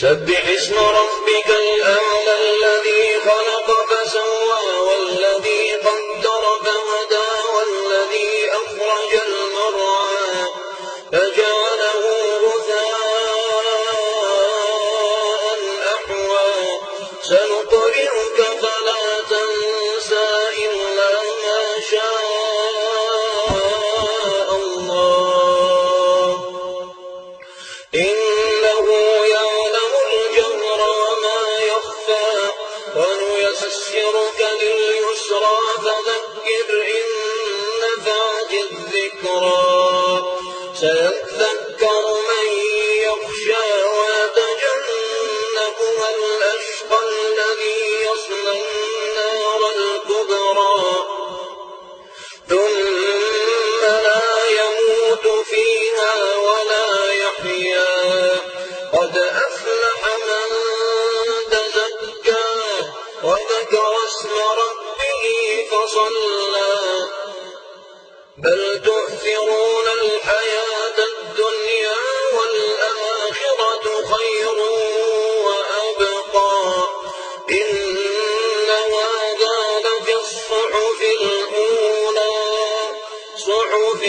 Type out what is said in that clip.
سبح اسم ربك الأعلى الذي خلق فسوى والذي قدر فهدى والذي أخرج المرعى فجعله غثاء أحوى سنقرئك فلا تنسى إلا ما شاء الله إنه يعلم الجهر وما يخفى ونيسرك لليسرى فذكر إن نفعت الذكرى سيذكر من يخشى ويتجنبها الأشقى الذي يصلى النار الكبرى ثم لا يموت فيها ولا يحيا قد أفلح من تزكى وذكر اسم ربه فصلى بل تؤثرون الحياة الدنيا والآخرة خير وأبقى إن هذا لفي الصحف الأولى صحف